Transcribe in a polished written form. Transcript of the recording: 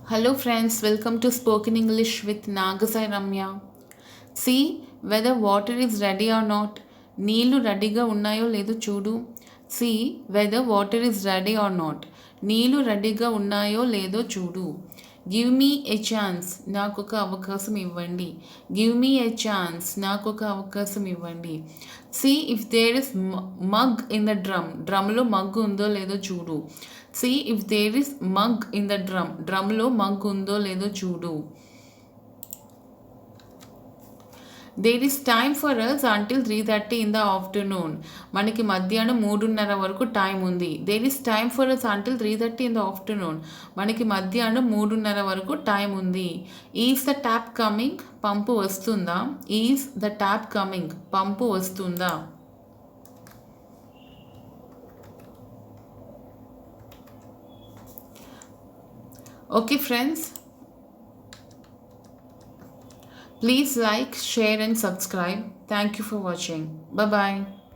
Hello friends, welcome to Spoken English with Nagasai Ramya. See whether water is ready or not. నీళ్లు రెడీగా ఉన్నాయో లేదో చూడు. See whether water is ready or not. నీళ్లు రెడీగా ఉన్నాయో లేదో చూడు. గివ్ మీ ఏ ఛాన్స్, నాకు ఒక అవకాశం ఇవ్వండి. గివ్ మీ ఏ ఛాన్స్, నాకు ఒక అవకాశం ఇవ్వండి. See if there is mug in the డ్రమ్లో మగ్ ఉందో లేదో చూడు. See if there is mug in the డ్రమ్లో మగ్ ఉందో లేదో చూడు. There is time for us until 3:30 in the afternoon. మనకి మధ్యాహ్నం 3:30 వరకు టైం ఉంది. There is time for us until 3:30 in the afternoon. మనకి మధ్యాహ్నం 3:30 వరకు టైం ఉంది. Is the tap coming, pump వస్తుందా. Is the tap coming, pump వస్తుందా. Okay friends, please like, share and subscribe. Thank you for watching. Bye bye.